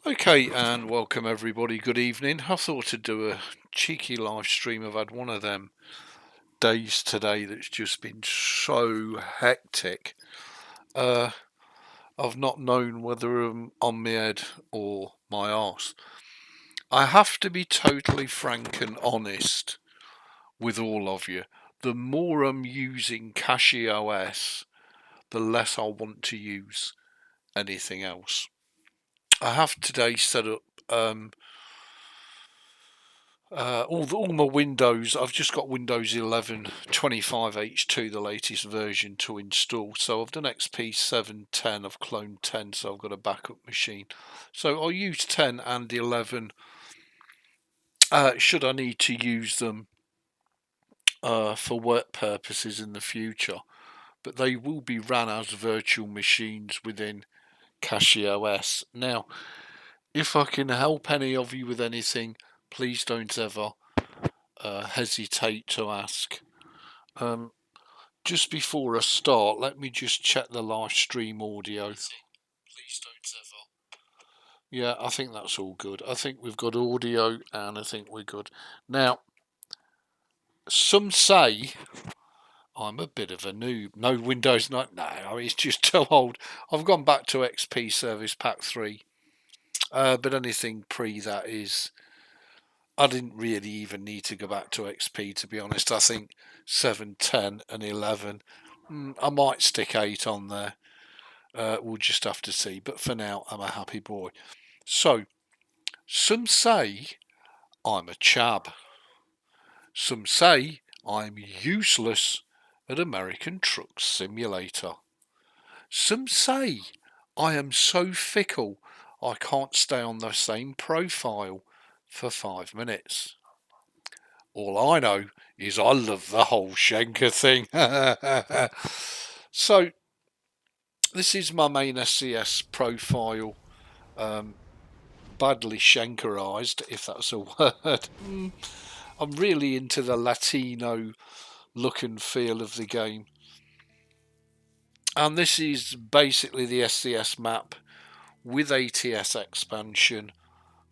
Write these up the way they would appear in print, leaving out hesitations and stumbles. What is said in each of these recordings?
Okay, and welcome everybody. Good evening. I thought to do a cheeky live stream. I've had one of them days today that's just been so hectic. I've not known whether I'm on my head or my arse. I have to be totally frank and honest with all of you. The more I'm using CachyOS, the less I want to use anything else. I have today set up all my Windows. I've just got Windows 11 25H2, the latest version, to install. So I've done XP 7, 10. I've cloned 10, so I've got a backup machine. So I'll use 10 and 11 should I need to use them for work purposes in the future. But they will be ran as virtual machines within CachyOS. Now, if I can help any of you with anything, please don't ever hesitate to ask. Just before I start, let me just check the live stream audio. Please don't ever. Yeah, I think that's all good. I think we've got audio and I think we're good. Now, some say I'm a bit of a noob. No Windows 9. No, it's just too old. I've gone back to XP Service Pack 3. But anything pre that is, I didn't really even need to go back to XP, to be honest. I think 7, 10 and 11. I might stick 8 on there. We'll just have to see. But for now, I'm a happy boy. So, some say I'm a chab. Some say I'm useless at American Truck Simulator. Some say I am so fickle I can't stay on the same profile for 5 minutes. All I know is I love the whole Shaneke thing. So, this is my main SCS profile, badly Shankerized, if that's a word. I'm really into the Latino look and feel of the game. And this is basically the SCS map with ATS expansion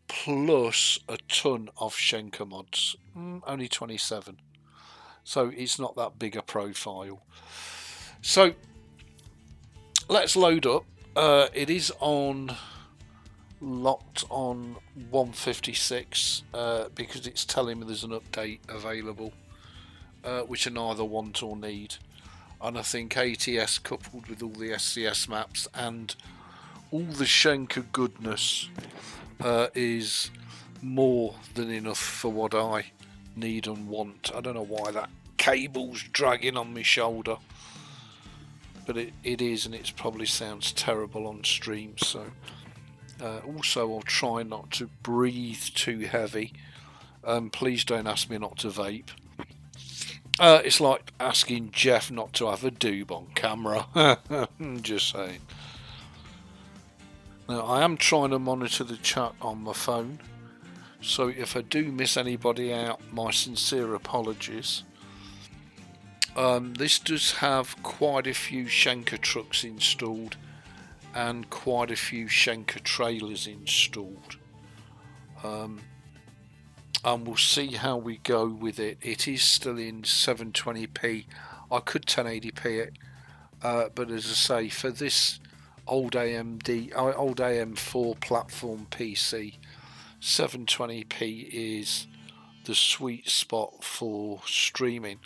plus a ton of Shaneke mods. Only 27. So it's not that big a profile. So let's load up. It is locked on 156 because it's telling me there's an update available, which I neither want or need. And I think ATS coupled with all the SCS maps and all the Shaneke goodness is more than enough for what I need and want. I don't know why that cable's dragging on my shoulder, but it is, and it probably sounds terrible on stream. So also I'll try not to breathe too heavy. Please don't ask me not to vape. It's like asking Jeff not to have a doob on camera. Just saying. Now, I am trying to monitor the chat on my phone, so if I do miss anybody out, my sincere apologies. This does have quite a few Shaneke trucks installed and quite a few Shaneke trailers installed. And we'll see how we go with it. It is still in 720p. I could 1080p it, but as I say, for this old AM4 platform PC, 720p is the sweet spot for streaming.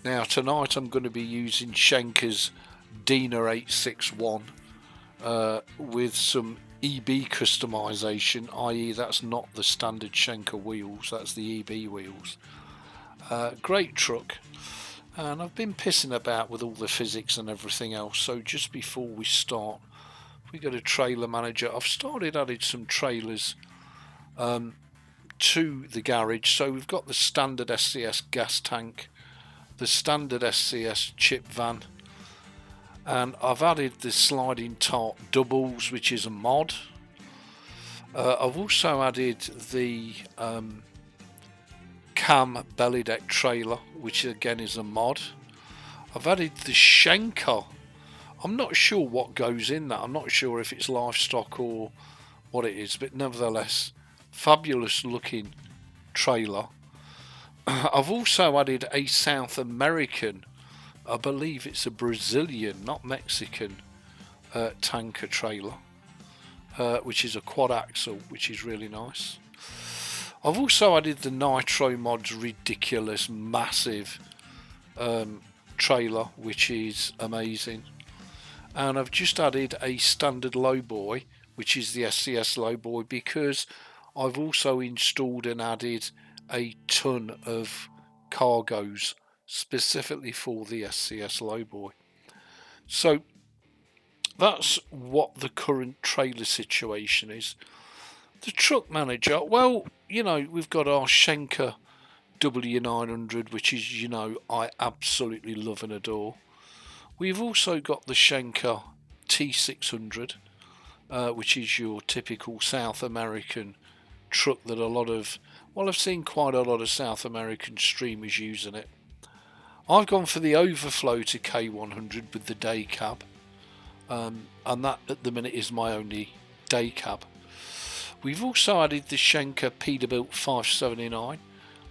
Now tonight I'm going to be using Shaneke's Dina 861 with some EB customization, i.e. that's not the standard Shaneke wheels, that's the EB wheels. Great truck, and I've been pissing about with all the physics and everything else, so just before we start, we go to trailer manager. I've started adding some trailers to the garage. So we've got the standard SCS gas tank, the standard SCS chip van, and I've added the sliding tarp doubles, which is a mod. I've also added the cam belly deck trailer, which again is a mod. I've added the Shaneke. I'm not sure what goes in that. I'm not sure if it's livestock or what it is, but nevertheless, fabulous looking trailer. I've also added a South American, I believe it's a Brazilian, not Mexican, tanker trailer, which is a quad axle, which is really nice. I've also added the Nitro Mod's ridiculous, massive trailer, which is amazing. And I've just added a standard lowboy, which is the SCS lowboy, because I've also installed and added a ton of cargoes specifically for the SCS lowboy. So that's what the current trailer situation is. The truck manager, well, you know, we've got our Shaneke W900, which is, you know, I absolutely love and adore. We've also got the Shaneke T600, which is your typical South American truck that a lot of, well, I've seen quite a lot of South American streamers using it. I've gone for the overflow to K100 with the day cab, and that at the minute is my only day cab. We've also added the Shaneke Peterbilt 579,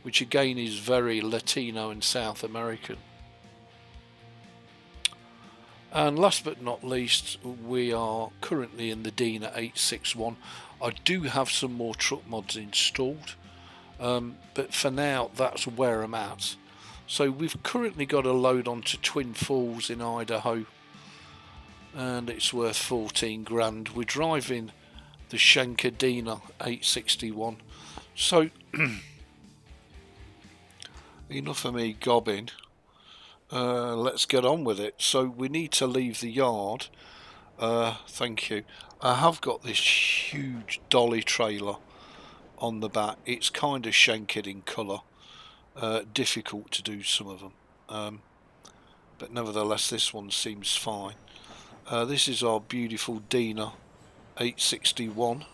which again is very Latino and South American. And last but not least, we are currently in the Dina 861. I do have some more truck mods installed, but for now that's where I'm at. So we've currently got a load onto Twin Falls in Idaho, and it's worth 14 grand. We're driving the Shaneke Dina 861. So enough of me gobbing. Let's get on with it. So we need to leave the yard. Thank you. I have got this huge dolly trailer on the back. It's kind of Shanked in colour. Difficult to do some of them, but nevertheless this one seems fine. This is our beautiful Dina 861.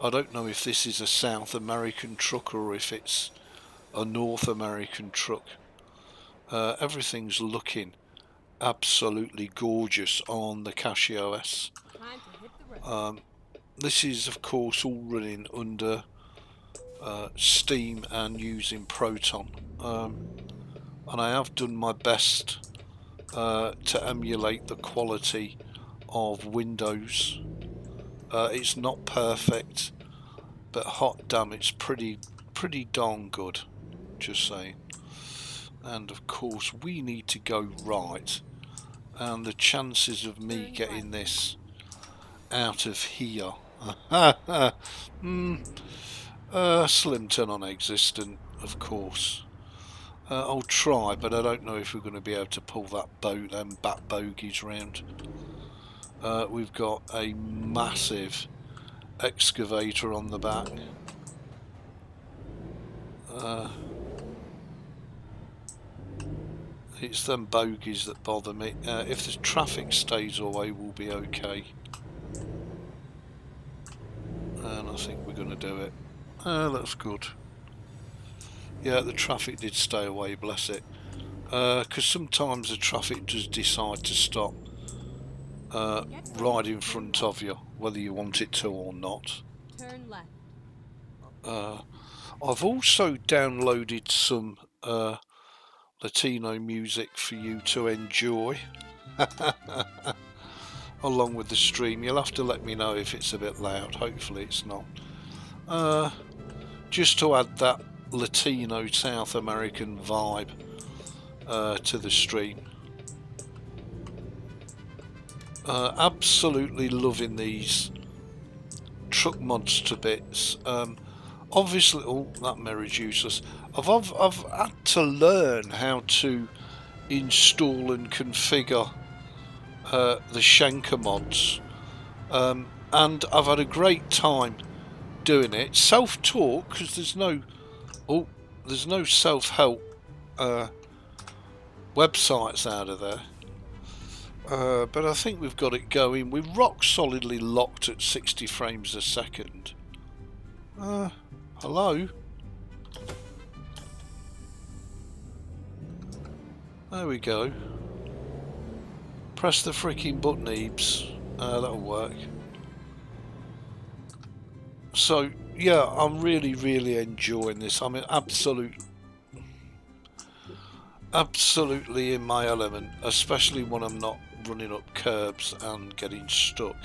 I don't know if this is a South American truck or if it's a North American truck. Everything's looking absolutely gorgeous on the CachyOS. This is of course all running under Steam and using Proton, and I have done my best to emulate the quality of Windows. It's not perfect, but hot damn, it's pretty darn good, just saying. And of course we need to go right, and the chances of me getting this out of here slim to non-existent, of course. I'll try, but I don't know if we're going to be able to pull that boat and bat bogies round. We've got a massive excavator on the back. It's them bogies that bother me. If the traffic stays away, we'll be okay. And I think we're going to do it. That's good. Yeah, the traffic did stay away, bless it. Because sometimes the traffic does decide to stop right in front of you, whether you want it to or not. Turn left. I've also downloaded some Latino music for you to enjoy along with the stream. You'll have to let me know if it's a bit loud. Hopefully it's not. Just to add that Latino South American vibe to the stream. Absolutely loving these truck mods to bits. Obviously, oh, that mirror's useless. I've had to learn how to install and configure the Shaneke mods, and I've had a great time doing it. Self-taught, because there's no self-help websites out of there. But I think we've got it going. We're rock solidly locked at 60 frames a second. Hello? There we go. Press the freaking button, Ebeez. That'll work. So yeah, I'm really enjoying this. I'm absolutely in my element, especially when I'm not running up curbs and getting stuck.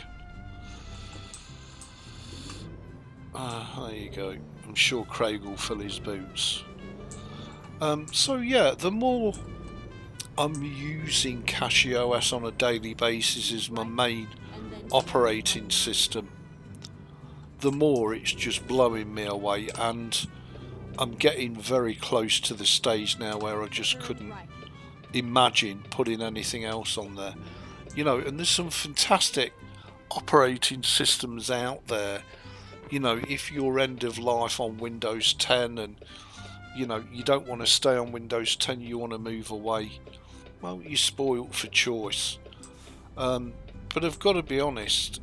There you go. I'm sure Craig will fill his boots. So yeah, the more I'm using CachyOS on a daily basis as my main operating system, the more it's just blowing me away, and I'm getting very close to the stage now where I just couldn't imagine putting anything else on there. You know, and there's some fantastic operating systems out there. You know, if you're end of life on Windows 10 and you know you don't want to stay on Windows 10, you want to move away, well, you're spoiled for choice. But I've got to be honest,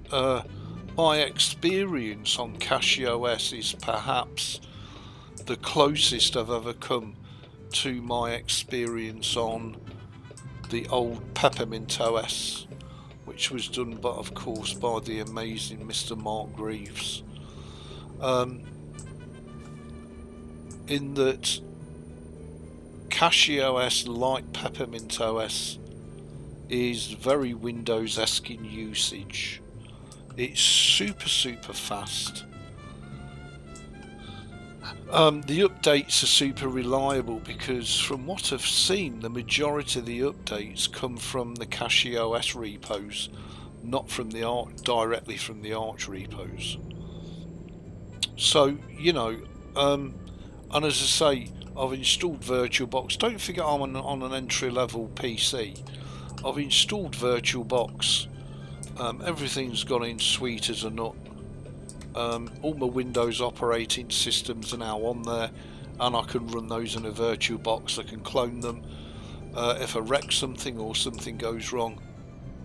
my experience on CachyOS is perhaps the closest I've ever come to my experience on the old Peppermint OS, which was done, but of course, by the amazing Mr. Mark Greaves. In that CachyOS, like Peppermint OS, is very Windows-esque in usage. It's super fast. The updates are super reliable because from what I've seen, the majority of the updates come from the CachyOS repos, not from the directly from the Arch repos. So, you know, and as I say, I've installed VirtualBox. Don't forget I'm on an entry-level PC. I've installed VirtualBox. Everything's gone in sweet as a nut. All my Windows operating systems are now on there, and I can run those in a VirtualBox. I can clone them. If I wreck something or something goes wrong,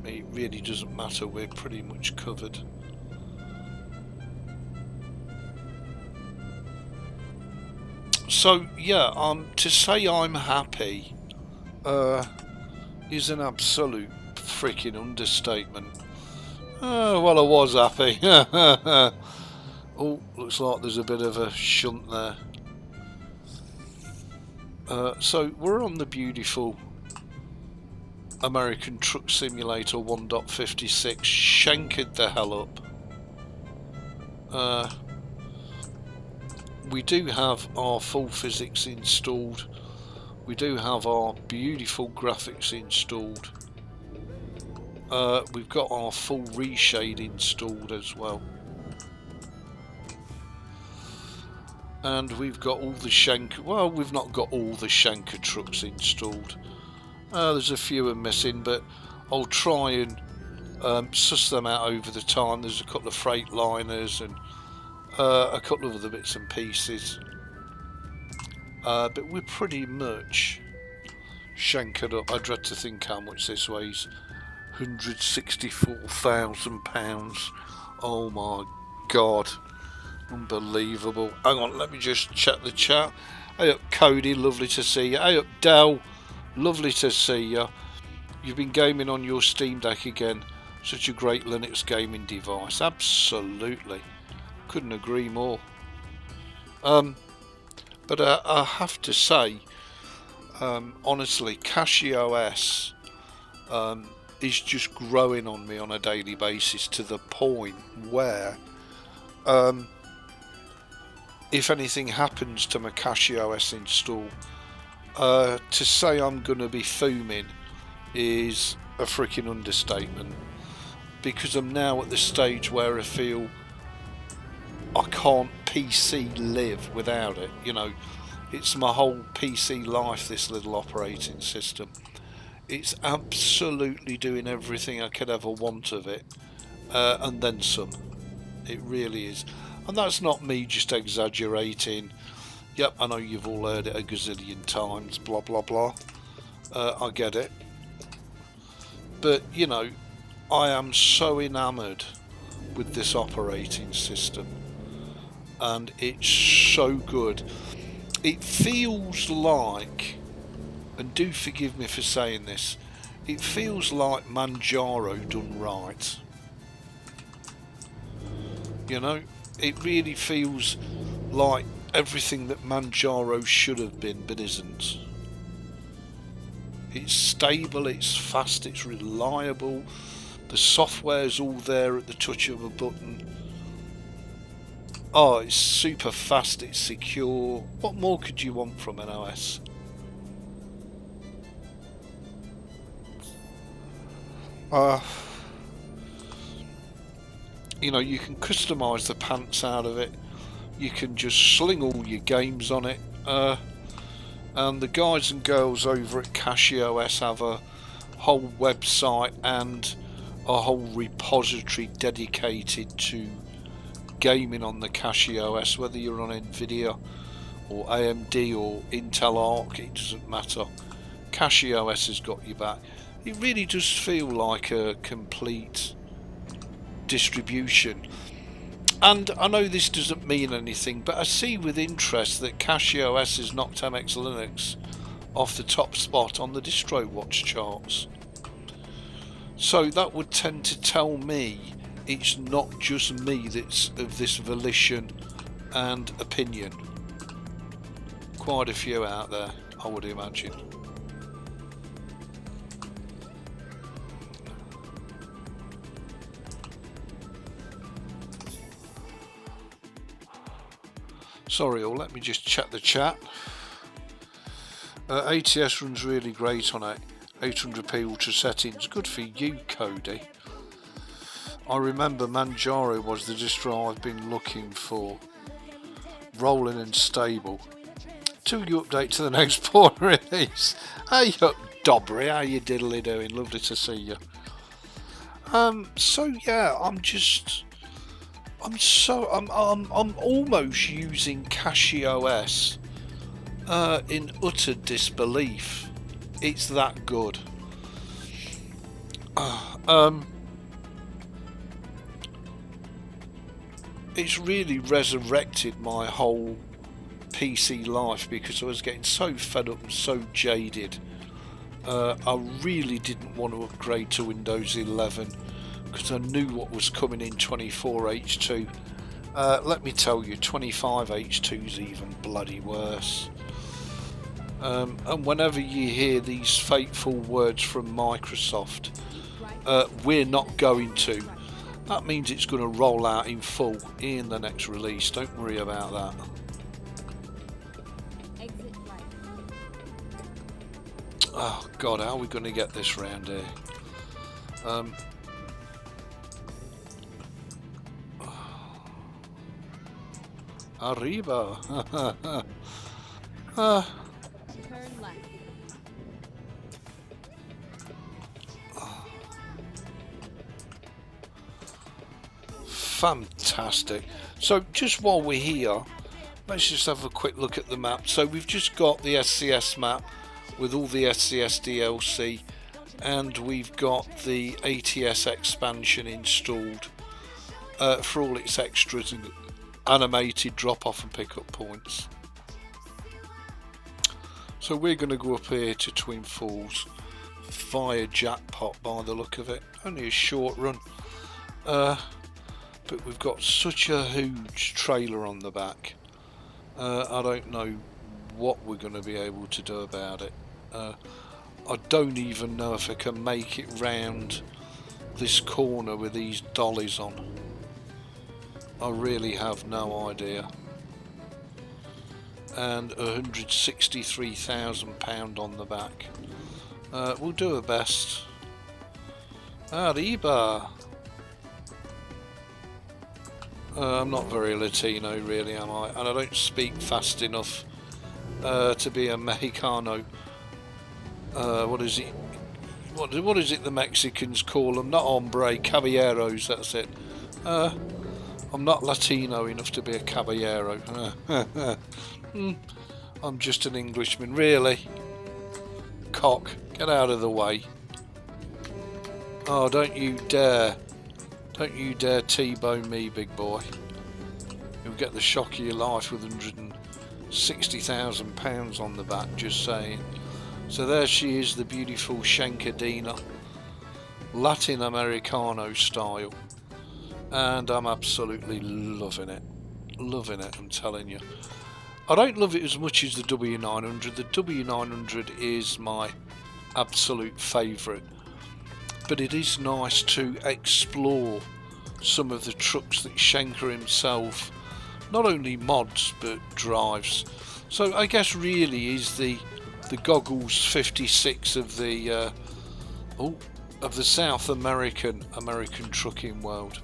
it really doesn't matter. We're pretty much covered. So yeah, to say I'm happy is an absolute freaking understatement. Well, I was happy. Oh, looks like there's a bit of a shunt there. So we're on the beautiful American Truck Simulator 1.56, Shankered the hell up. We do have our full physics installed. We do have our beautiful graphics installed. We've got our full reshade installed as well. And we've got all the Shanker, well, we've not got all the Shanker trucks installed. There's a few are missing, but I'll try and suss them out over the time. There's a couple of Freightliners and a couple of other bits and pieces. But we're pretty much shankered up. I dread to think how much this weighs. £164,000. Oh my god. Unbelievable. Hang on, let me just check the chat. Hey up Cody, lovely to see you. Hey up Dell, lovely to see you. You've been gaming on your Steam Deck again. Such a great Linux gaming device. Absolutely. Couldn't agree more. But I have to say, honestly, CachyOS is just growing on me on a daily basis to the point where if anything happens to my CachyOS install, to say I'm going to be fuming is a freaking understatement, because I'm now at the stage where I feel I can't PC live without it. You know, it's my whole PC life, this little operating system. It's absolutely doing everything I could ever want of it, and then some. It really is. And that's not me just exaggerating. Yep, I know you've all heard it a gazillion times, blah blah blah. I get it. But, you know, I am so enamoured with this operating system. And it's so good. It feels like, and do forgive me for saying this, it feels like Manjaro done right. You know, It really feels like everything that Manjaro should have been, but isn't. It's stable, it's fast, it's reliable. The software's all there at the touch of a button. Oh, it's super fast, it's secure. What more could you want from an OS? You know, you can customise the pants out of it. You can just sling all your games on it. And the guys and girls over at CachyOS have a whole website and a whole repository dedicated to gaming on the CachyOS, whether you're on Nvidia or AMD or Intel Arc, it doesn't matter. CachyOS has got your back. It really does feel like a complete distribution. And I know this doesn't mean anything, but I see with interest that CachyOS has knocked MX Linux off the top spot on the DistroWatch charts. So that would tend to tell me it's not just me that's of this volition and opinion. Quite a few out there, I would imagine. Sorry all, let me just check the chat. ATS runs really great on 800p ultra settings. Good for you, Cody. I remember Manjaro was the distro I've been looking for. Rolling and stable. Till you update to the next port release. Hey up, Dobry, how you diddly doing? Lovely to see you. So yeah, I'm almost using CachyOS in utter disbelief. It's that good. It's really resurrected my whole PC life because I was getting so fed up and so jaded. I really didn't want to upgrade to Windows 11 because I knew what was coming in 24H2. Let me tell you, 25H2 is even bloody worse. And whenever you hear these fateful words from Microsoft, we're not going to, that means it's going to roll out in full in the next release. Don't worry about that. Oh God, how are we going to get this round here? Arriba. Turn left. Fantastic. So just while we're here, let's just have a quick look at the map. So we've just got the SCS map with all the SCS DLC, and we've got the ATS expansion installed for all its extras and animated drop-off and pick-up points. So we're going to go up here to Twin Falls via Jackpot by the look of it. Only a short run, but we've got such a huge trailer on the back. I don't know what we're going to be able to do about it. I don't even know if I can make it round this corner with these dollies on. I really have no idea. And £163,000 on the back. We'll do our best. Arriba! I'm not very Latino really, am I? And I don't speak fast enough to be a Mexicano. What is it? What is it the Mexicans call them? Not hombre, caballeros, that's it. I'm not Latino enough to be a caballero. I'm just an Englishman, really. Cock, get out of the way. Oh, don't you dare. Don't you dare T-bone me, big boy. You'll get the shock of your life with £160,000 on the back, just saying. So there she is, the beautiful Shaneke, Latin Americano style. and I'm absolutely loving it. Loving it, I'm telling you. I don't love it as much as the W900. The W900 is my absolute favourite, but it is nice to explore some of the trucks that Shaneke himself not only mods but drives. So I guess really is the Goggles 56 of the South American trucking world.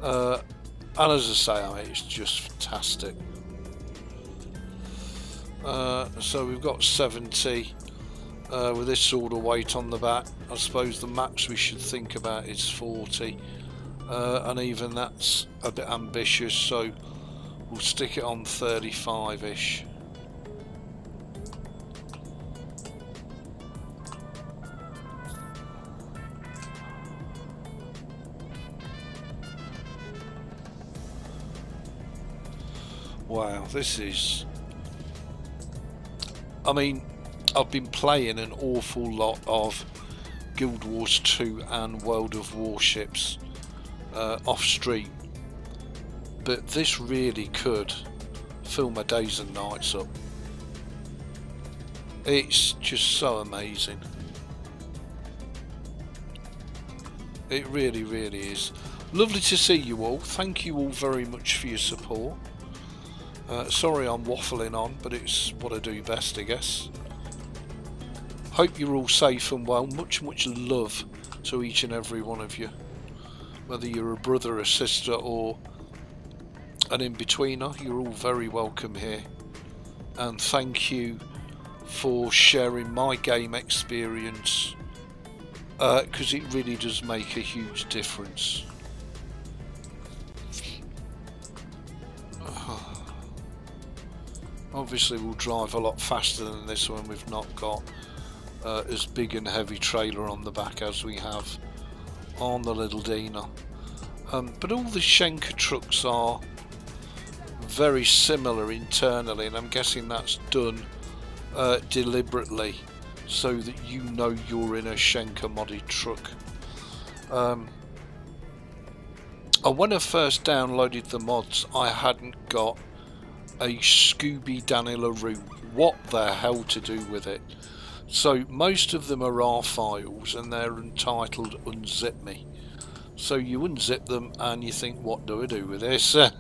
And as I say, it's just fantastic. So we've got 70 with this sort of weight on the back. I suppose the max we should think about is 40, and even that's a bit ambitious, so we'll stick it on 35-ish. Wow, this is... I mean, I've been playing an awful lot of Guild Wars 2 and World of Warships off stream, but this really could fill my days and nights up. It's just so amazing. It really, really is. Lovely to see you all. Thank you all very much for your support. Sorry I'm waffling on, but it's what I do best, I guess. Hope you're all safe and well. Much love to each and every one of you. Whether you're a brother, a sister, or an in-betweener, you're all very welcome here. And thank you for sharing my game experience, because it really does make a huge difference. Obviously we'll drive a lot faster than this when we've not got as big and heavy trailer on the back as we have on the little Dina. But all the Shaneke trucks are very similar internally, and I'm guessing that's done deliberately so that you know you're in a Shaneke modded truck. When I first downloaded the mods, I hadn't got a Scooby Danila what the hell to do with it. So most of them are R files and they're entitled unzip me. So you unzip them and you think, what do I do with this? So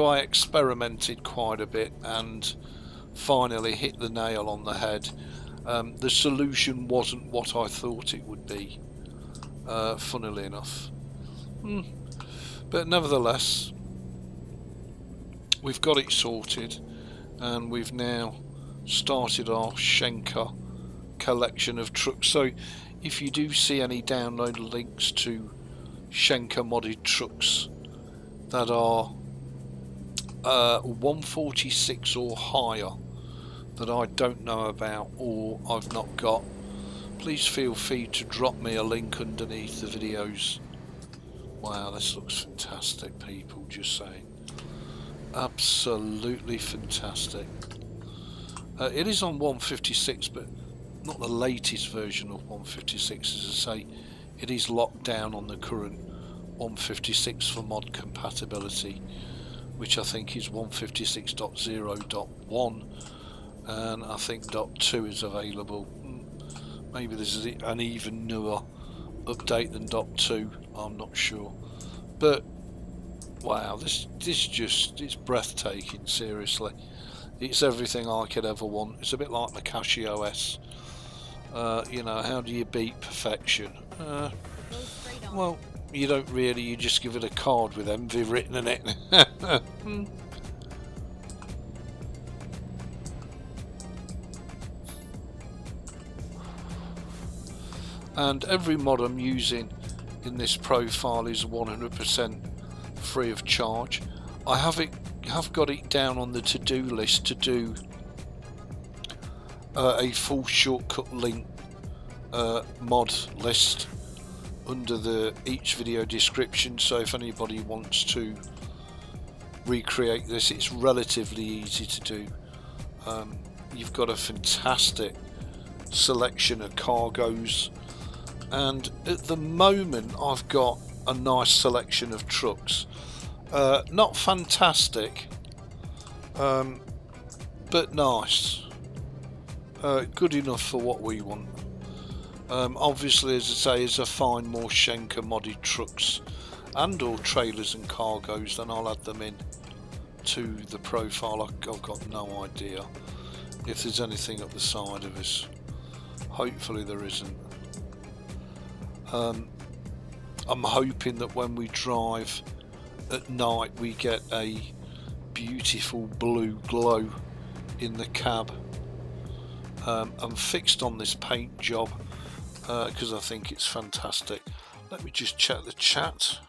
I experimented quite a bit and finally hit the nail on the head. The solution wasn't what I thought it would be, funnily enough. But nevertheless, we've got it sorted, and we've now started our Shaneke collection of trucks. So if you do see any download links to Shaneke modded trucks that are 146 or higher that I don't know about or I've not got, please feel free to drop me a link underneath the videos. Wow, this looks fantastic, people, just saying. Absolutely fantastic. It is on 156, but not the latest version of 156. As I say, it is locked down on the current 156 for mod compatibility, which I think is 156.0.1, and I think .2 is available. Maybe this is an even newer update than .2, I'm not sure. But wow, this just, it's breathtaking, seriously. It's everything I could ever want. It's a bit like my CachyOS. You know, how do you beat perfection? Well, you don't really, you just give it a card with envy written in it. And every mod I'm using in this profile is 100% free of charge. I have got it down on the to-do list to do a full shortcut link mod list under each video description, so if anybody wants to recreate this, it's relatively easy to do. You've got a fantastic selection of cargoes and at the moment I've got a nice selection of trucks. Not fantastic, but nice. Good enough for what we want. Obviously, as I say, as I find more Shaneke modded trucks and or trailers and cargoes, then I'll add them in to the profile. I've got no idea if there's anything up the side of us. Hopefully there isn't. I'm hoping that when we drive at night we get a beautiful blue glow in the cab. I'm fixed on this paint job because I think it's fantastic. Let me just check the chat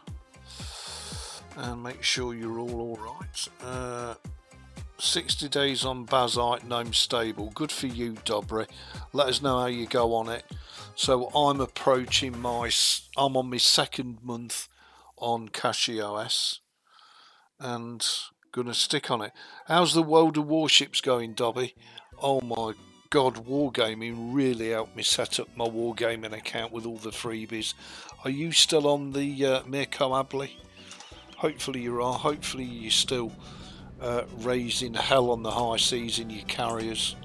and make sure you're all right. 60 days on Bazite, gnome stable. Good for you, Dobry. Let us know how you go on it. So I'm approaching I'm on my second month on CachyOS and gonna stick on it. How's the World of Warships going, Dobby? Oh my god, Wargaming really helped me set up my Wargaming account with all the freebies. Are you still on the Mirko Abley? Hopefully you are. Hopefully you're still raising hell on the high seas in your carriers.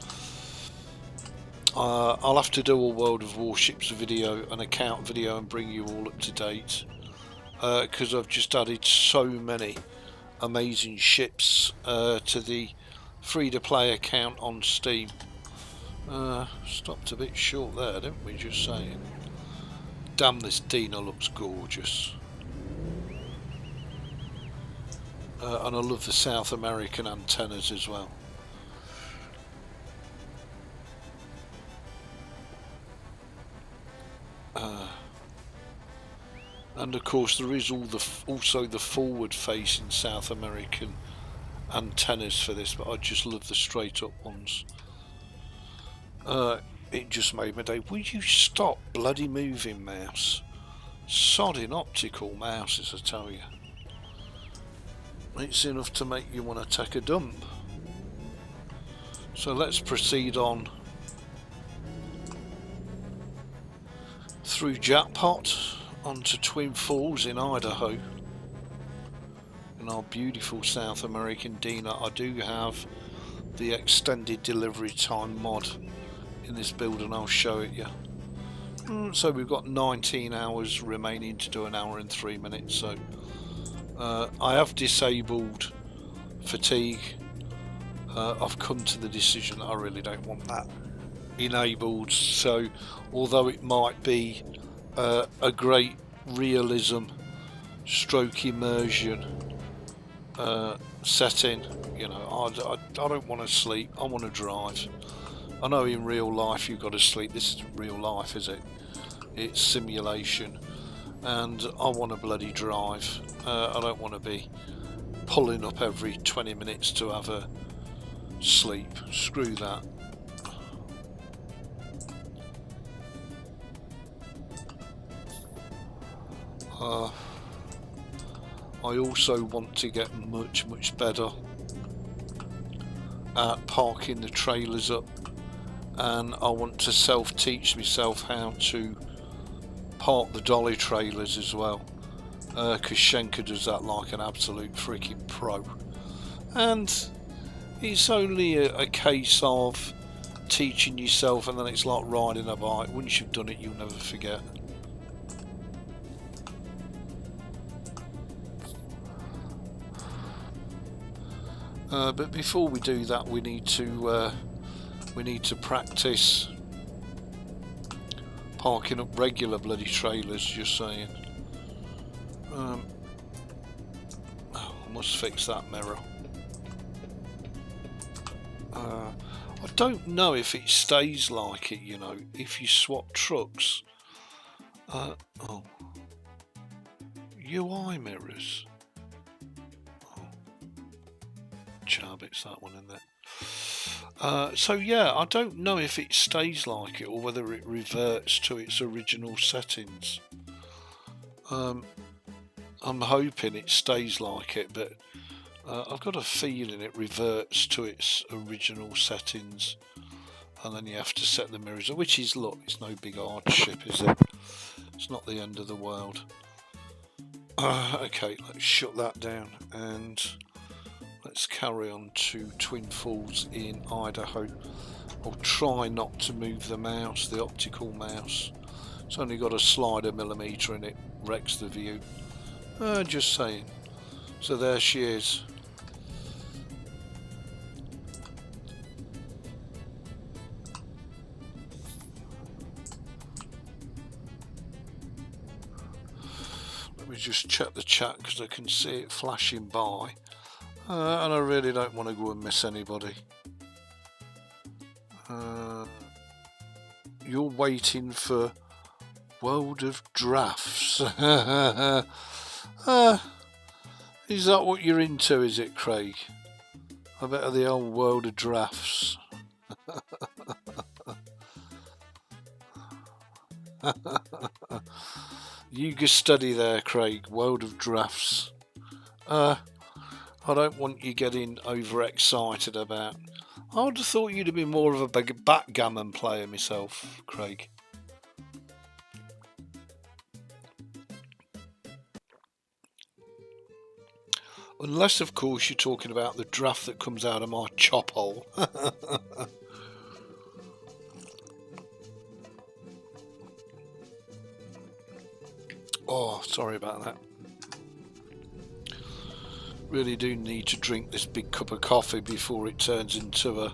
I'll have to do a World of Warships video, an account video, and bring you all up to date because I've just added so many amazing ships to the free-to-play account on Steam. Stopped a bit short there, didn't we? Just saying. Damn, this Dina looks gorgeous. And I love the South American antennas as well. And of course there is also the forward-facing South American antennas for this, but I just love the straight-up ones. It just made my day. Will you stop bloody moving, mouse? Sodding optical mouses, I tell you. It's enough to make you want to take a dump. So let's proceed on through Jackpot onto Twin Falls in Idaho. In our beautiful South American Dina. I do have the extended delivery time mod in this build and I'll show it you. So we've got 19 hours remaining to do an hour and 3 minutes. So I have disabled fatigue. I've come to the decision that I really don't want that enabled. So although it might be a great realism stroke immersion setting, you know, I don't want to sleep, I want to drive. I know in real life you've got to sleep. This isn't real life, is it? It's simulation, and I want to bloody drive. I don't want to be pulling up every 20 minutes to have a sleep. Screw that. I also want to get much better at parking the trailers up, and I want to self-teach myself how to park the dolly trailers as well, because Shaneke does that like an absolute freaking pro. And it's only a case of teaching yourself, and then it's like riding a bike. Once you've done it, you'll never forget. But before we do that, we need to practice parking up regular bloody trailers. Just saying. I must fix that mirror. I don't know if it stays like it. You know, if you swap trucks. Oh, UI mirrors. Charbit's that one in there. So yeah, I don't know if it stays like it or whether it reverts to its original settings. I'm hoping it stays like it, but I've got a feeling it reverts to its original settings. and then you have to set the mirrors, which is, look, it's no big hardship, is it? It's not the end of the world. Okay, let's shut that down and let's carry on to Twin Falls in Idaho. I'll try not to move the mouse, the optical mouse. It's only got a slider millimeter in it, wrecks the view. Just saying. So there she is. Let me just check the chat because I can see it flashing by. And I really don't want to go and miss anybody. You're waiting for World of Drafts. Is that what you're into, is it, Craig? I bet of the old World of Drafts. You can study there, Craig. World of Drafts. I don't want you getting overexcited about. I would have thought you'd have been more of a backgammon player myself, Craig. Unless, of course, you're talking about the draft that comes out of my chop hole. Oh, sorry about that. Really do need to drink this big cup of coffee before it turns into a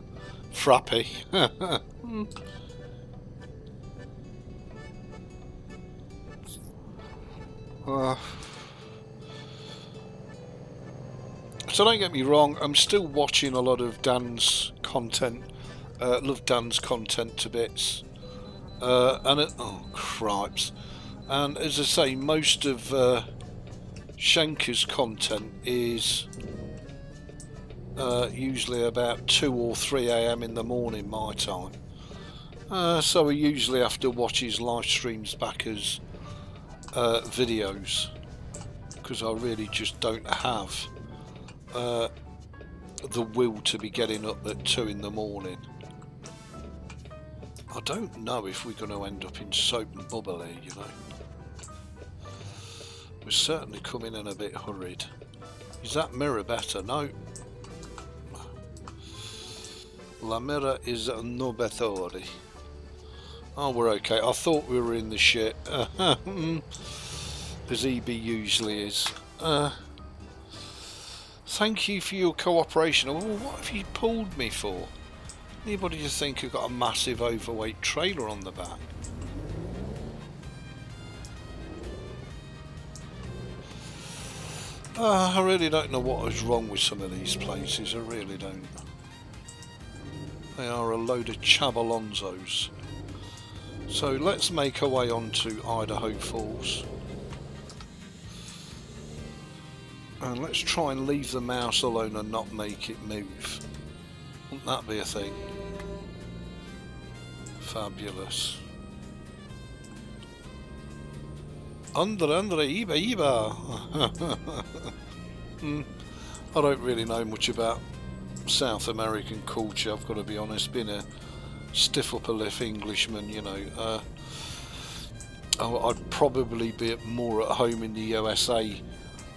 frappe. So don't get me wrong, I'm still watching a lot of Dan's content. Love Dan's content to bits. Oh cripes. And as I say, most of Shaneke's content is usually about 2 or 3 AM in the morning my time. So I usually have to watch his live streams back as videos, because I really just don't have the will to be getting up at 2 in the morning. I don't know if we're going to end up in soap and bubble here, you know. We're certainly coming in a bit hurried. Is that mirror better? No. La mirror is no better. Oh, we're okay. I thought we were in the shit. As EB usually is. Thank you for your cooperation. Oh, what have you pulled me for? Anybody just think I've got a massive overweight trailer on the back? I really don't know what is wrong with some of these places. I really don't. They are a load of chabalonzos. So let's make our way on to Idaho Falls. And let's try and leave the mouse alone and not make it move. Wouldn't that be a thing? Fabulous. Andre, Iba. I don't really know much about South American culture, I've got to be honest. Being a stiff upper lip Englishman, you know, I'd probably be more at home in the USA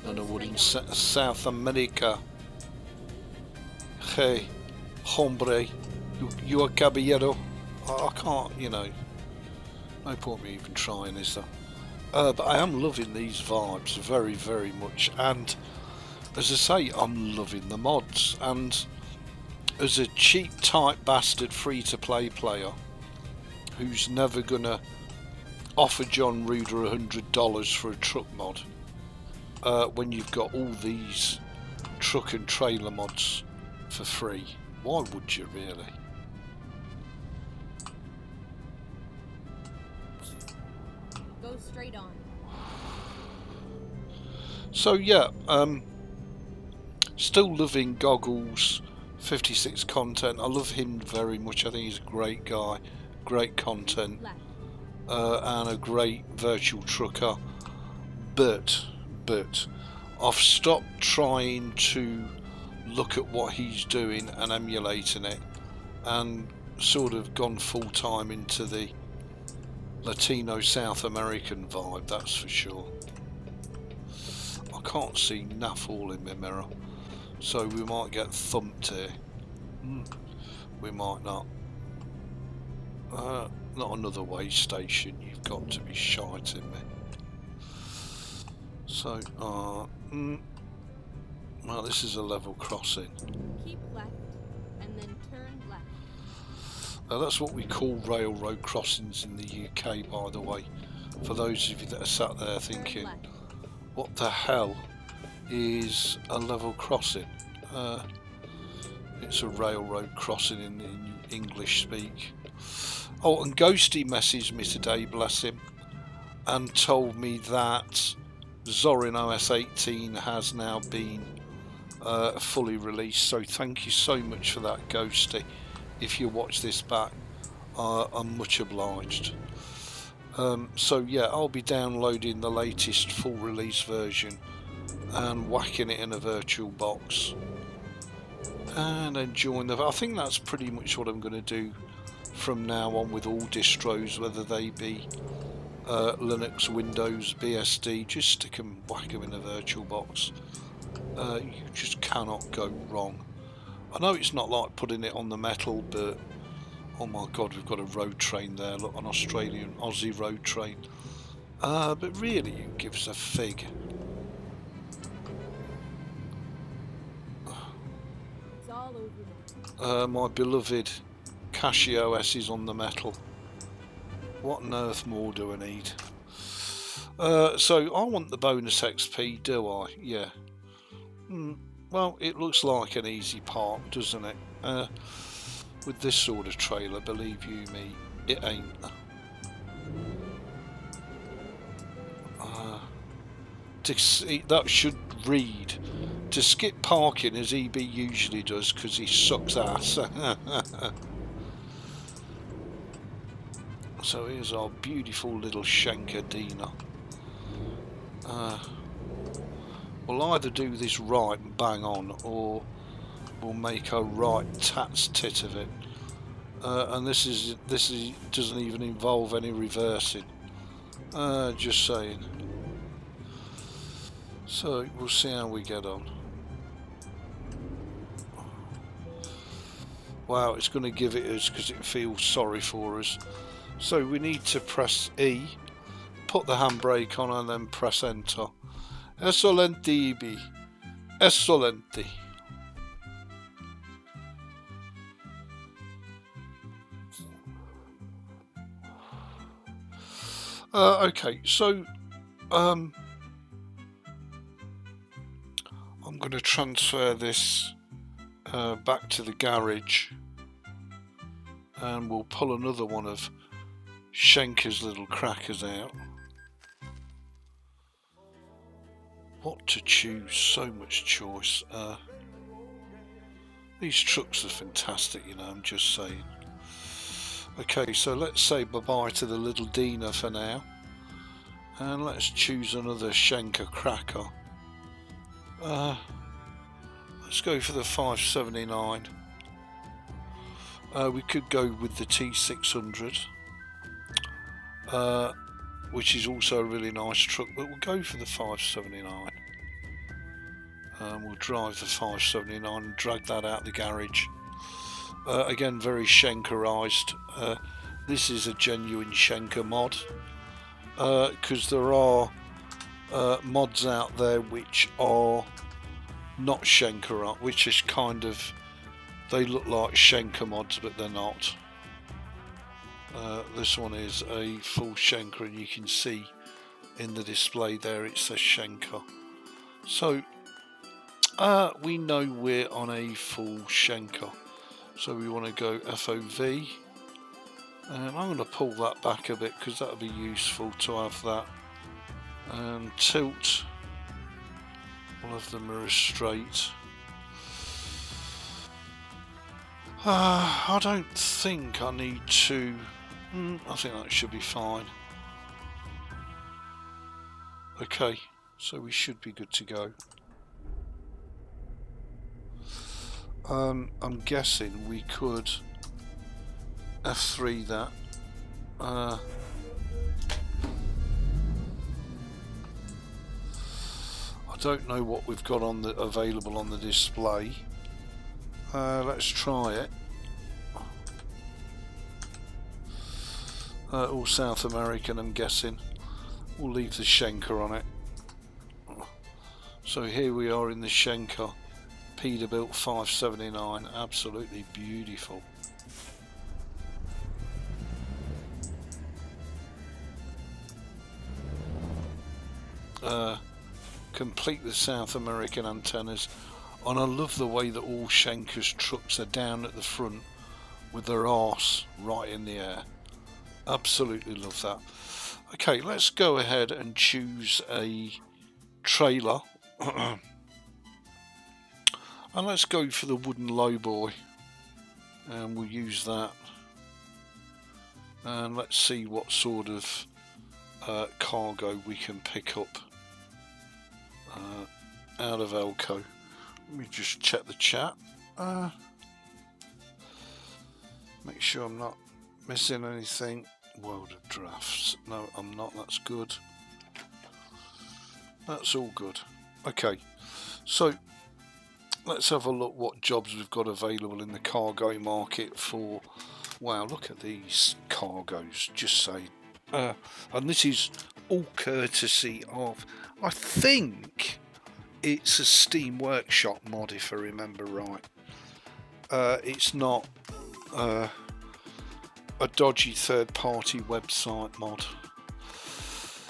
than I would in South America. Hey, hombre, you a caballero. I can't, you know, no point me even trying, is there? But I am loving these vibes very, very much, and as I say, I'm loving the mods. And as a cheap type bastard free-to-play player who's never gonna offer John Ruder $100 for a truck mod, when you've got all these truck and trailer mods for free, why would you really? Straight on. So yeah, still loving Goggles 56 content. I love him very much. I think he's a great guy, great content, and a great virtual trucker. But I've stopped trying to look at what he's doing and emulating it, and sort of gone full time into the Latino South American vibe, that's for sure. I can't see naff all in my mirror, so we might get thumped here. We might not. Not another way station, you've got to be shiting me. So, well, this is a level crossing. Keep left and then turn left. That's what we call railroad crossings in the UK, by the way. For those of you that are sat there thinking, what the hell is a level crossing? It's a railroad crossing in English speak. Oh, and Ghosty messaged me today, bless him, and told me that Zorin OS 18 has now been fully released. So thank you so much for that, Ghosty. If you watch this back, I'm much obliged. So yeah, I'll be downloading the latest full release version and whacking it in a virtual box and enjoying the... I think that's pretty much what I'm going to do from now on with all distros, whether they be Linux, Windows, BSD. Just stick them, whack them in a virtual box. You just cannot go wrong. I know it's not like putting it on the metal, but oh my god, we've got a road train there. Look, an Australian Aussie road train. But really, who gives a fig? It's all over now. My beloved CachyOS is on the metal. What on earth more do I need? So I want the bonus XP, do I? Yeah. Well, it looks like an easy part, doesn't it? With this sort of trailer, believe you me, it ain't. That should read, to skip parking as EB usually does because he sucks ass. So here's our beautiful little Shaneke Dina. We'll either do this right and bang on, or we'll make a right tat's tit of it. And this doesn't even involve any reversing. Just saying. So we'll see how we get on. Wow, it's going to give it us because it feels sorry for us. So we need to press E, put the handbrake on, and then press enter. Excelente, Ebeez. Excelente. Okay, so I'm going to transfer this back to the garage, and we'll pull another one of Shaneke's little crackers out. What to choose? So much choice. These trucks are fantastic, you know, I'm just saying. Okay, so let's say bye-bye to the little Dina for now. And let's choose another Shaneke cracker. Let's go for the 579. We could go with the T600. Which is also a really nice truck, but we'll go for the 579. We'll drive the 579 and drag that out the garage. Again, very Shankerized. This is a genuine Shaneke mod, because there are mods out there which are not Shanke, which is kind of, they look like Shaneke mods, but they're not. This one is a full Shaneke, and you can see in the display there it says Shaneke. So we know we're on a full Shaneke, so we want to go FOV, and I'm going to pull that back a bit because that would be useful to have that, and tilt, we'll have the mirror straight. I don't think I need to. I think that should be fine. Okay, so we should be good to go. I'm guessing we could F3 that. I don't know what we've got on the available on the display. Let's try it. All South American, I'm guessing. We'll leave the Shaneke on it. So here we are in the Shaneke Peterbilt 579. Absolutely beautiful. Complete the South American antennas, and I love the way that all Shaneke's trucks are down at the front with their arse right in the air. Absolutely love that. Okay, let's go ahead and choose a trailer and let's go for the wooden lowboy, and we'll use that, and let's see what sort of cargo we can pick up out of Elko. Let me just check the chat, make sure I'm not missing anything. World of drafts, no I'm not, that's good, that's all good. Okay, so let's have a look what jobs we've got available in the cargo market for. Wow, look at these cargoes, just saying. And this is all courtesy of, I think it's a Steam Workshop mod if I remember right. It's not a dodgy third-party website mod.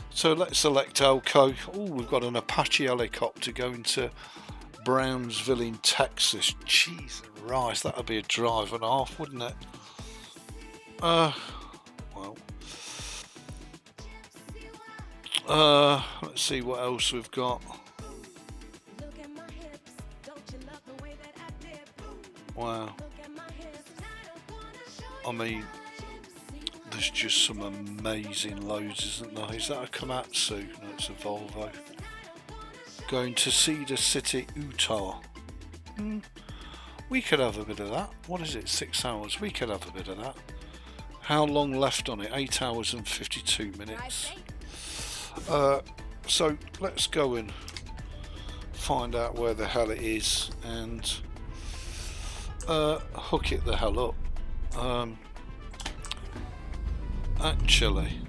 So let's select Elko. Oh, we've got an Apache helicopter going to Brownsville in Texas. Jesus Christ, that would be a drive and a half, wouldn't it? Well, let's see what else we've got. Wow, I mean, there's just some amazing loads, isn't there? Is that a Komatsu? No, it's a Volvo. Going to Cedar City, Utah. We could have a bit of that. What is it, 6 hours? We could have a bit of that. How long left on it? 8 hours and 52 minutes. So let's go and find out where the hell it is and hook it the hell up. Actually,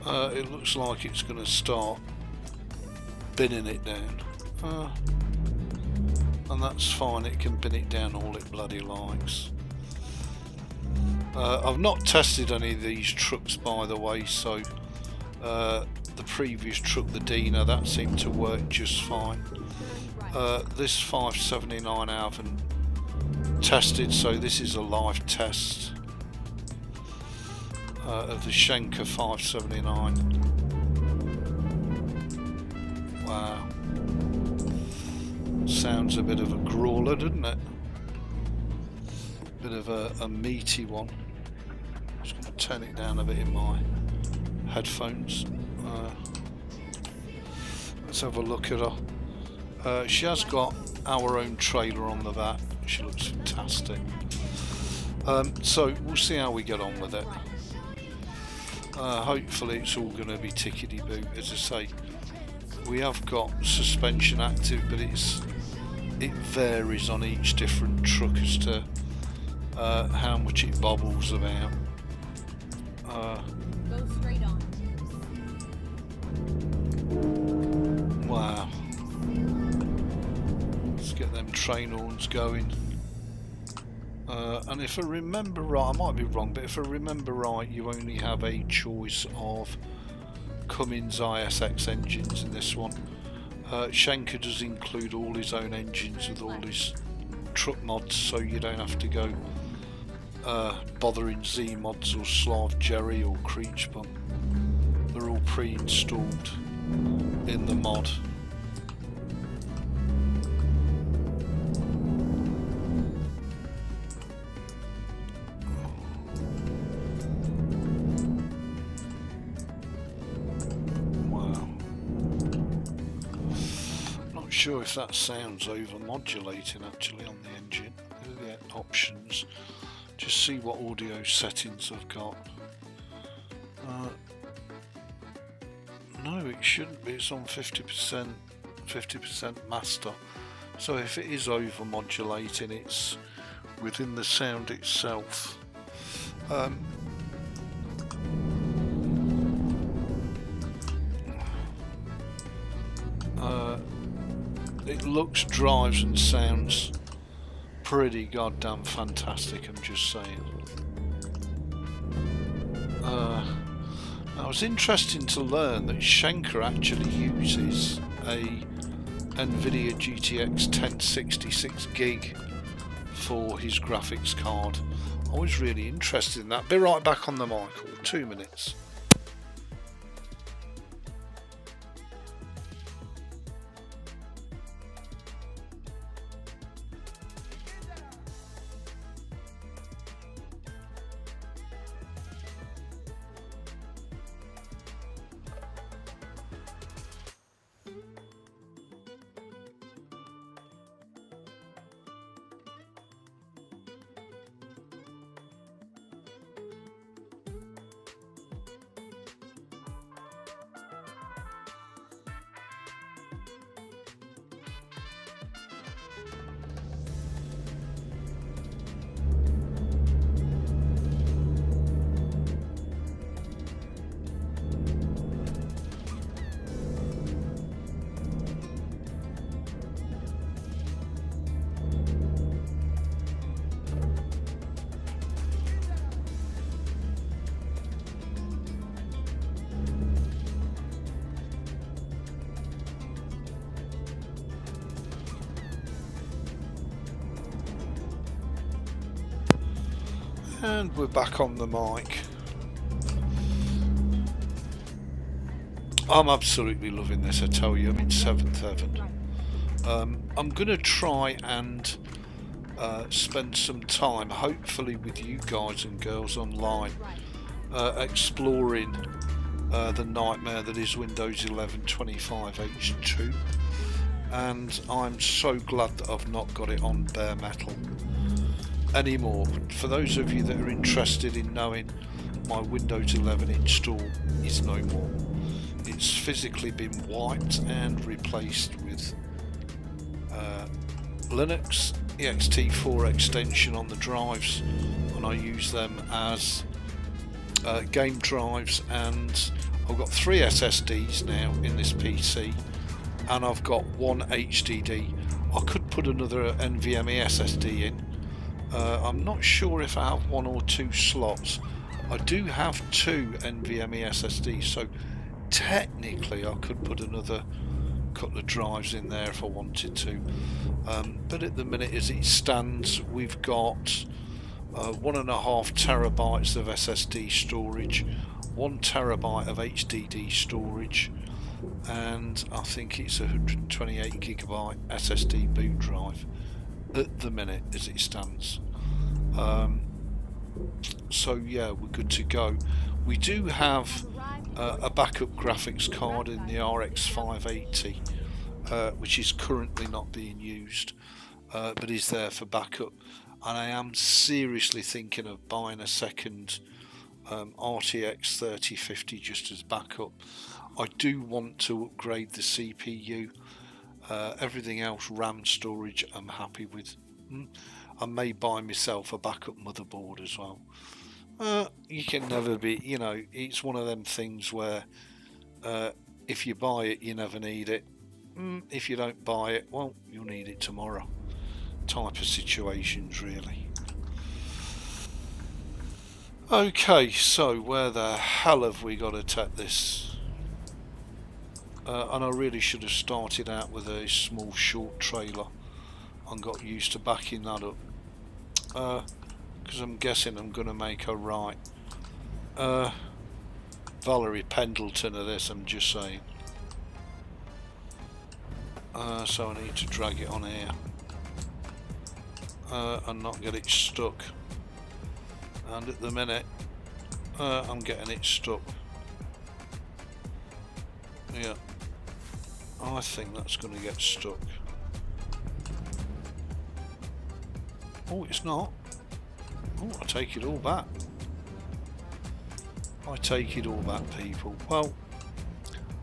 it looks like it's going to start binning it down, and that's fine, it can bin it down all it bloody likes. I've not tested any of these trucks, by the way, so the previous truck, the Dina, that seemed to work just fine. This 579 I haven't tested, so this is a live test of the Shaneke 579. Wow, sounds a bit of a crawler, doesn't it? Bit of a meaty one. Just going to turn it down a bit in my headphones. Let's have a look at her. She has got our own trailer on the back. She looks fantastic. So we'll see how we get on with it. Hopefully it's all going to be tickety-boo. As I say, we have got suspension active, but it varies on each different truck as to how much it bobbles about. Go straight on. Wow. Let's get them train horns going. And if I remember right, I might be wrong, but if I remember right, you only have a choice of Cummins ISX engines in this one. Shaneke does include all his own engines with all his truck mods, so you don't have to go bothering Z mods or Slav Jerry or Creech Bum. They're all pre-installed in the mod. sure if that sounds over modulating actually on the engine. Yeah, options. Just see what audio settings I've got. No, it shouldn't be. It's on 50% master. So if it is over modulating, it's within the sound itself. It looks, drives and sounds pretty goddamn fantastic, I'm just saying. Now it was interesting to learn that Shaneke actually uses a NVIDIA GTX 1066 gig for his graphics card. I was really interested in that. Be right back on the mic, 2 minutes. And we're back on the mic. I'm absolutely loving this, I tell you. I'm in 7th heaven. I'm going to try and spend some time, hopefully with you guys and girls online, exploring the nightmare that is Windows 11 25H2. And I'm so glad that I've not got it on bare metal anymore. For those of you that are interested in knowing, my Windows 11 install is no more. It's physically been wiped and replaced with Linux Ext4 extension on the drives, and I use them as game drives. And I've got 3 SSDs now in this PC, and I've got 1 HDD. I could put another NVMe SSD in. I'm not sure if I have 1 or 2 slots. I do have 2 NVMe SSDs, so technically I could put another couple of drives in there if I wanted to. But at the minute, as it stands, we've got 1.5 terabytes of SSD storage, 1 terabyte of HDD storage, and I think it's 128 gigabyte SSD boot drive at the minute as it stands. So yeah, we're good to go. We do have a backup graphics card in the RX 580, which is currently not being used, but is there for backup. And I am seriously thinking of buying a second RTX 3050 just as backup. I do want to upgrade the CPU. Everything else, RAM storage, I'm happy with. I may buy myself a backup motherboard as well. You can never be, you know, it's one of them things where if you buy it, you never need it. If you don't buy it, well, you'll need it tomorrow. Type of situations, really. Okay, so where the hell have we got to take this? And I really should have started out with a small short trailer and got used to backing that up, because I'm guessing I'm going to make a right Valerie Pendleton of this, I'm just saying. So I need to drag it on here and not get it stuck, and at the minute I'm getting it stuck. Yeah. I think that's going to get stuck. Oh, it's not. Oh, I take it all back. I take it all back, people. Well,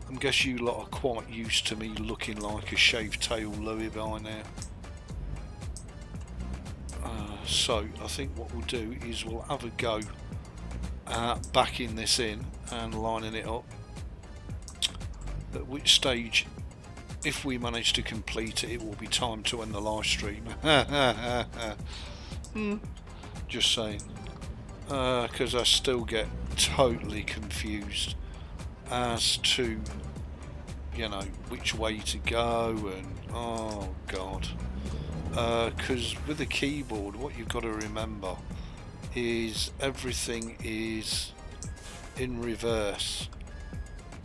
I guess you lot are quite used to me looking like a shaved tail Louis by now. So I think what we'll do is we'll have a go at backing this in and lining it up. At which stage, if we manage to complete it, it will be time to end the live stream. Just saying. Because I still get totally confused as to, you know, which way to go, and oh god. Because with the keyboard, what you've got to remember is everything is in reverse,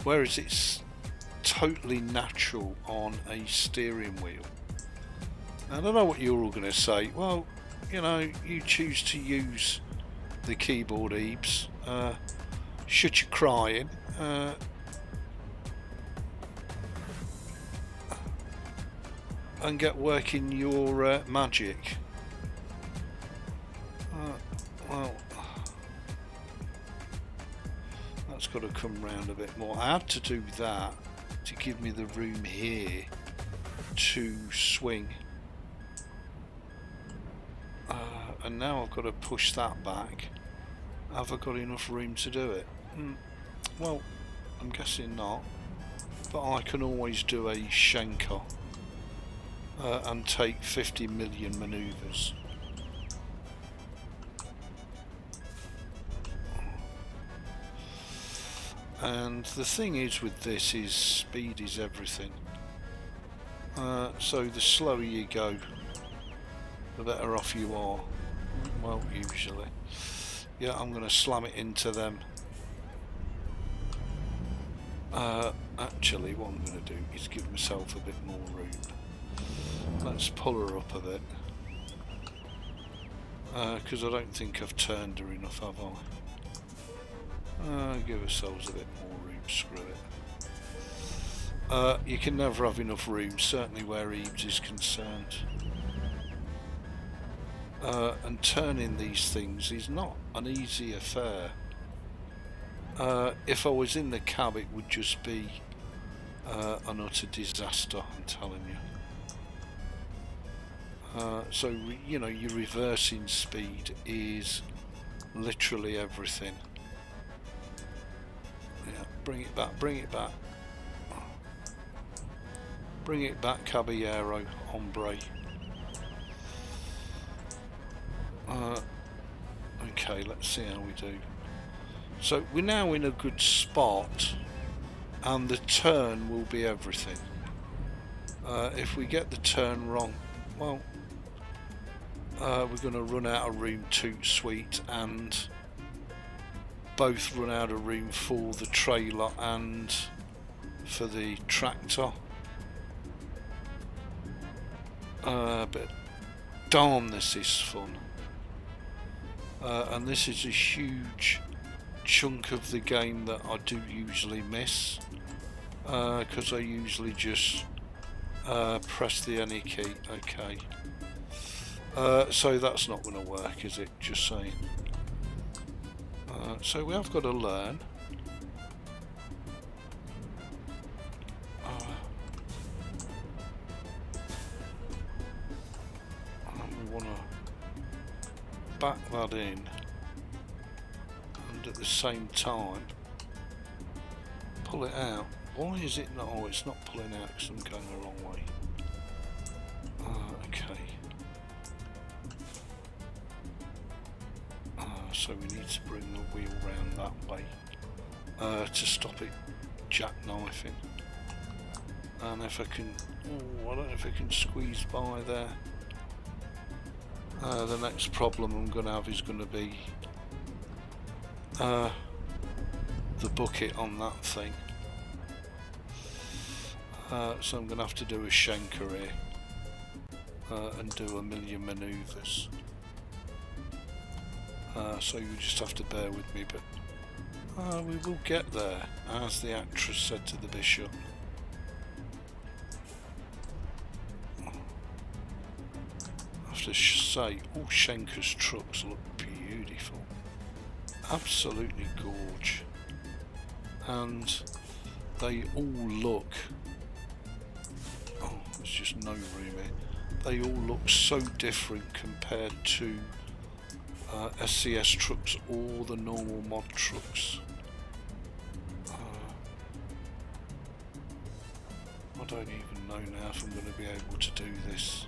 whereas it's totally natural on a steering wheel. I don't know what you're all going to say. Well, you know, you choose to use the keyboard, Ebeez. Shut your crying. And get working your magic. Well, that's got to come round a bit more. I had to do that to give me the room here to swing. And now I've got to push that back. Have I got enough room to do it? Well, I'm guessing not. But I can always do a Shaneke and take 50 million manoeuvres. And the thing is with this is speed is everything. So the slower you go, the better off you are. Well, usually. Yeah, I'm going to slam it into them. Actually, what I'm going to do is give myself a bit more room. Let's pull her up a bit. Because I don't think I've turned her enough, have I? Give ourselves a bit more room, screw it. You can never have enough room, certainly where Ebeez is concerned. And turning these things is not an easy affair. If I was in the cab, it would just be an utter disaster, I'm telling you. So, you know, your reversing speed is literally everything. Yeah, bring it back, bring it back. Bring it back, caballero, hombre. Okay, let's see how we do. So we're now in a good spot, and the turn will be everything. If we get the turn wrong, well, we're going to run out of room toot sweet, and both run out of room for the trailer and for the tractor. But darn, this is fun. And this is a huge chunk of the game that I do usually miss, because I usually just press the any key. Okay. So that's not going to work, is it? Just saying. So we have got to learn. And we want to back that in, and at the same time pull it out. Why is it not? Oh, it's not pulling out because I'm going the wrong way. Okay. So we need to bring the wheel round that way to stop it jackknifing. And if I can, I don't know if I can squeeze by there. The next problem I'm going to have is going to be the bucket on that thing. So I'm going to have to do a Shaneke here and do a million manoeuvres. So you just have to bear with me, but we will get there, as the actress said to the bishop. have to say, all Shaneke's trucks look beautiful. Absolutely gorge. And they all look... Oh, there's just no room here. They all look so different compared to SCS trucks or the normal mod trucks. I don't even know now if I'm going to be able to do this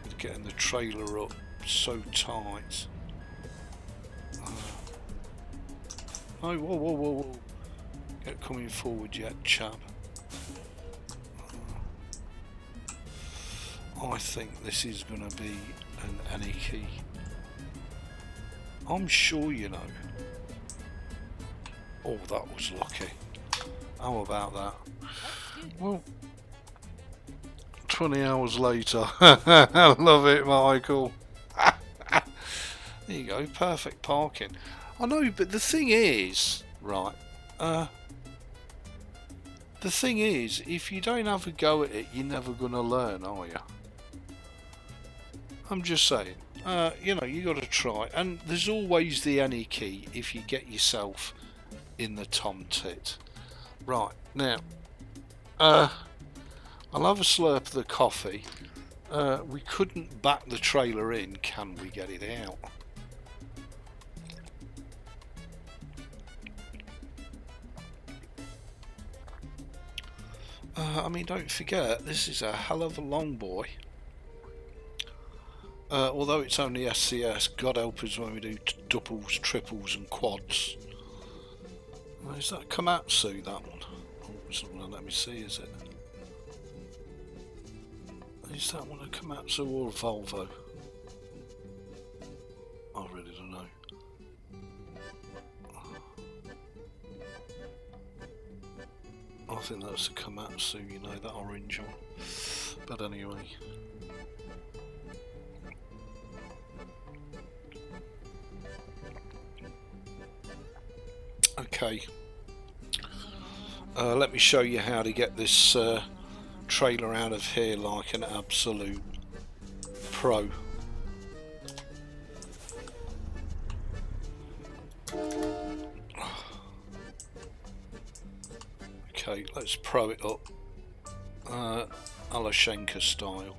with getting the trailer up so tight. Oh, whoa, whoa, whoa, whoa. Get coming forward yet, chap. I think this is going to be an any key. I'm sure, you know. Oh, that was lucky. How about that? Well, 20 hours later. I love it, Michael. There you go, perfect parking. I know, but the thing is, right, the thing is, if you don't have a go at it, you're never going to learn, are you? I'm just saying, you know, you got to try, and there's always the any key if you get yourself in the tom tit. Right, now, I'll have a slurp of the coffee. We couldn't back the trailer in, can we get it out? I mean, don't forget, this is a hell of a long boy. Although it's only SCS, God help us when we do doubles, triples and quads. Is that Komatsu, that one? Oh, let me see, is it? Is that one a Komatsu or a Volvo? I really don't know. I think that's a Komatsu, you know, that orange one. But anyway. Okay. Let me show you how to get this trailer out of here like an absolute pro. Okay, let's pro it up a la Shaneke style.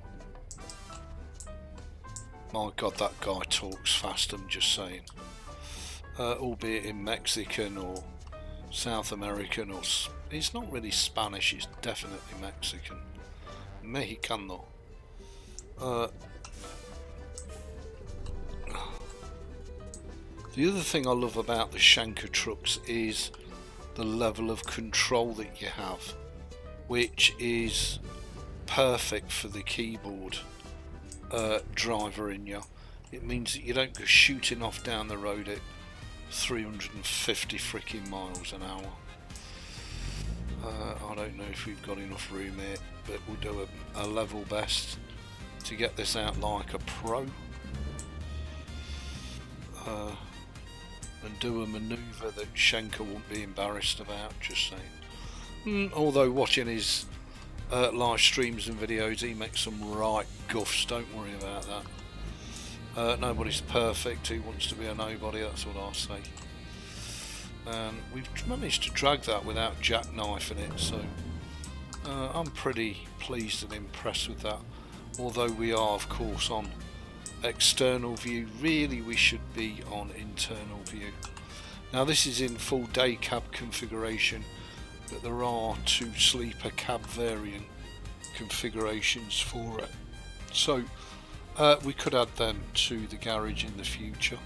My God, that guy talks fast, I'm just saying. Albeit in Mexican or South American, or he's not really Spanish, he's definitely Mexican. Mexicano. The other thing I love about the Shaneke trucks is the level of control that you have, which is perfect for the keyboard driver in you. It means that you don't go shooting off down the road at 350 freaking miles an hour. I don't know if we've got enough room here, but we'll do a level best to get this out like a pro. And do a manoeuvre that Shaneke won't be embarrassed about, just saying. Although watching his live streams and videos, he makes some right guffs, don't worry about that. Nobody's perfect, who wants to be a nobody, that's what I say. And we've managed to drag that without jackknifing it, so I'm pretty pleased and impressed with that. Although we are, of course, on external view, really we should be on internal view. Now this is in full day cab configuration, but there are 2 sleeper cab variant configurations for it, so we could add them to the garage in the future.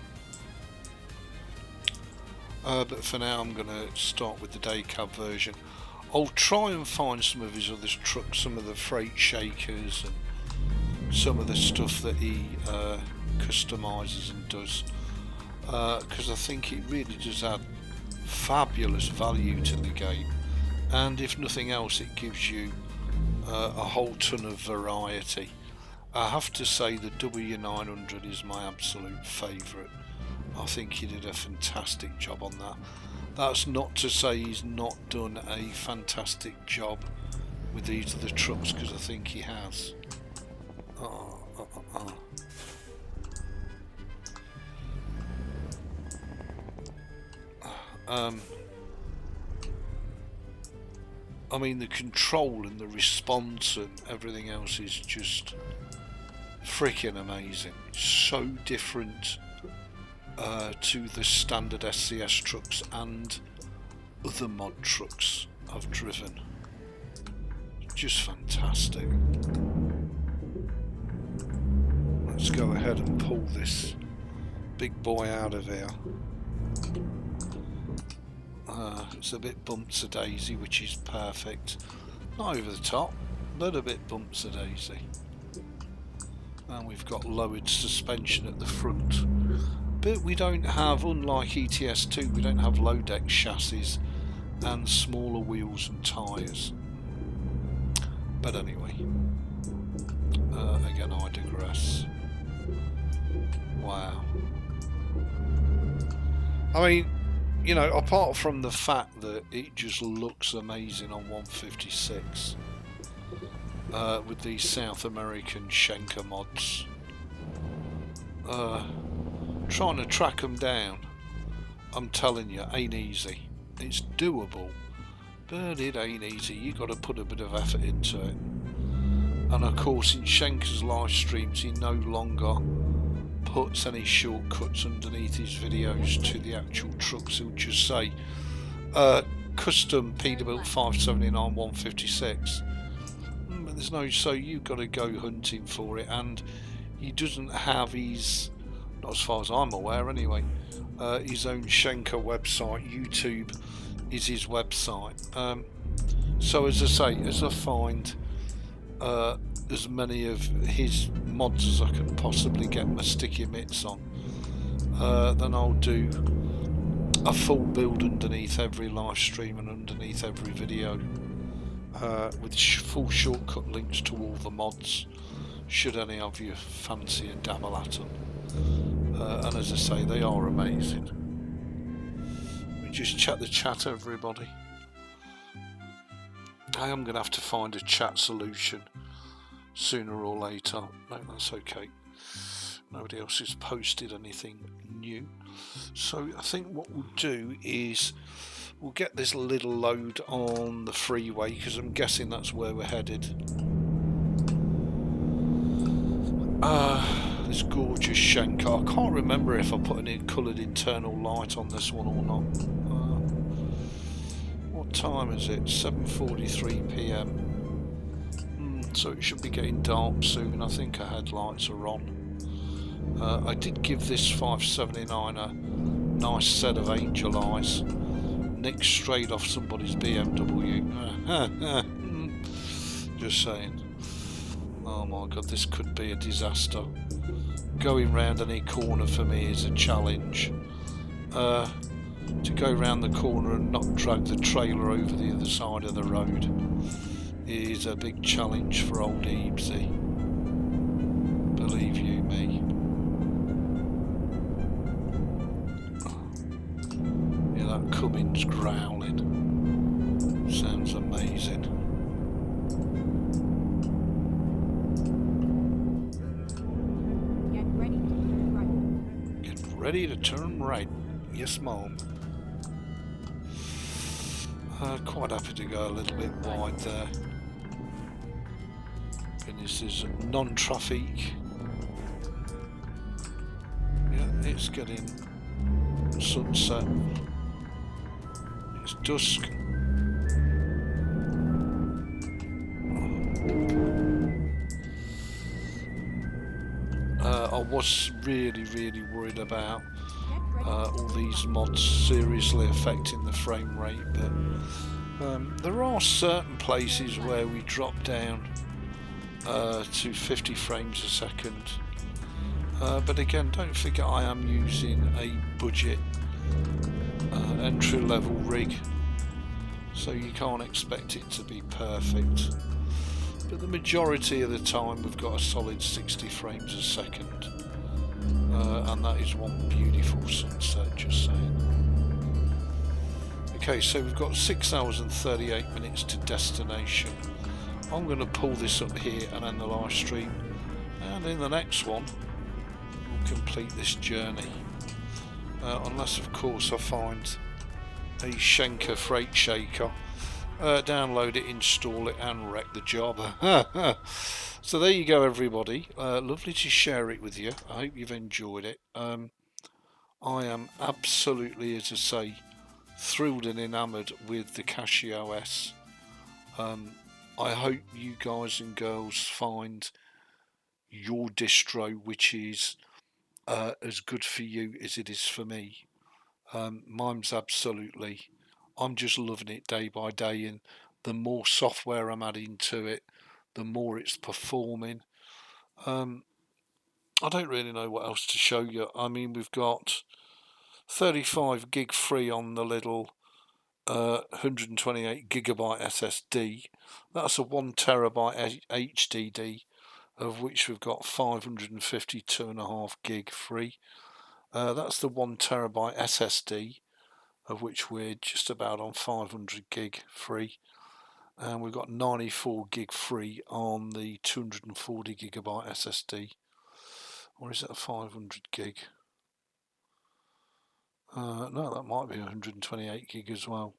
But for now I'm going to start with the day cab version. I'll try and find some of his other trucks, some of the freight shakers and some of the stuff that he customises and does, because I think it really does add fabulous value to the game, and if nothing else it gives you a whole ton of variety. I have to say the W900 is my absolute favourite. I think he did a fantastic job on that. That's not to say he's not done a fantastic job with these other trucks, because I think he has. I mean, the control and the response and everything else is just freaking amazing. So different to the standard SCS trucks and other mod trucks I've driven. Just fantastic. Let's go ahead and pull this big boy out of here. It's a bit bumps-a-daisy, which is perfect. Not over the top, but a bit bumps-a-daisy. And we've got lowered suspension at the front. But we don't have, unlike ETS2, we don't have low deck chassis and smaller wheels and tyres. But anyway, again, I digress. Wow. I mean, you know, apart from the fact that it just looks amazing on 156 with these South American Shaneke mods, trying to track them down, I'm telling you, ain't easy. It's doable, but it ain't easy. You got to put a bit of effort into it. And of course, in Shaneke's live streams, he no longer puts any shortcuts underneath his videos to the actual trucks. He'll just say custom Peterbilt 579 156, but there's no, so you've got to go hunting for it. And he doesn't have his, not as far as I'm aware anyway, his own Shaneke website. YouTube is his website. So as I say, as I find as many of his mods as I can possibly get my sticky mitts on, then I'll do a full build underneath every live stream and underneath every video, with full shortcut links to all the mods, should any of you fancy and dabble at them. And as I say, they are amazing. Let me just check the chat, everybody. I am going to have to find a chat solution sooner or later. No, that's okay. Nobody else has posted anything new. So I think what we'll do is we'll get this little load on the freeway, because I'm guessing that's where we're headed. This gorgeous Shaneke. I can't remember if I put any coloured internal light on this one or not. What time is it? 7:43 PM. So it should be getting dark soon. I think our headlights are on. I did give this 579 a nice set of angel eyes, nicked straight off somebody's BMW. Just saying. Oh my god, this could be a disaster. Going round any corner for me is a challenge. To go round the corner and not drag the trailer over the other side of the road is a big challenge for old Ebeez. Believe you me. Yeah, that Cummins growling sounds amazing. Get ready to turn right. Yes, Mom. Quite happy to go a little bit wide there. And this is non-traffic. Yeah, it's getting sunset. It's dusk. I was really worried about all these mods seriously affecting the frame rate, but there are certain places where we drop down to 50 frames a second, but again, don't forget I am using a budget entry-level rig, so you can't expect it to be perfect, but the majority of the time we've got a solid 60 frames a second. And that is one beautiful sunset, just saying. Okay, so we've got 6 hours and 38 minutes to destination. I'm going to pull this up here and end the live stream. And in the next one, we'll complete this journey. Unless, of course, I find a Shaneke freight shaker, download it, install it, and wreck the job. So there you go, everybody. Lovely to share it with you. I hope you've enjoyed it. I am absolutely, as I say, thrilled and enamoured with the CachyOS. I hope you guys and girls find your distro which is as good for you as it is for me. Mine's absolutely, I'm just loving it day by day, and the more software I'm adding to it, the more it's performing. I don't really know what else to show you. I mean, we've got 35 gig free on the little 128 gigabyte SSD. That's a 1 terabyte HDD, of which we've got 552.5 gig free. That's the 1 terabyte SSD, of which we're just about on 500 gig free, and we've got 94 gig free on the 240 gigabyte SSD. Or is it a 500 gig? No, that might be 128 gig as well.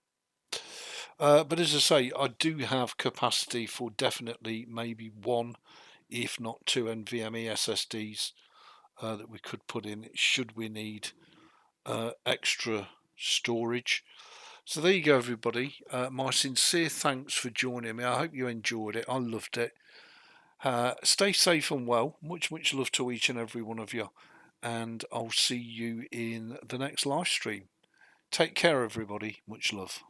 But as I say, I do have capacity for definitely maybe 1, if not 2 NVMe SSDs that we could put in should we need extra storage. So there you go, everybody. My sincere thanks for joining me. I hope you enjoyed it. I loved it. Stay safe and well. Much love to each and every one of you, and I'll see you in the next live stream. Take care, everybody. Much love.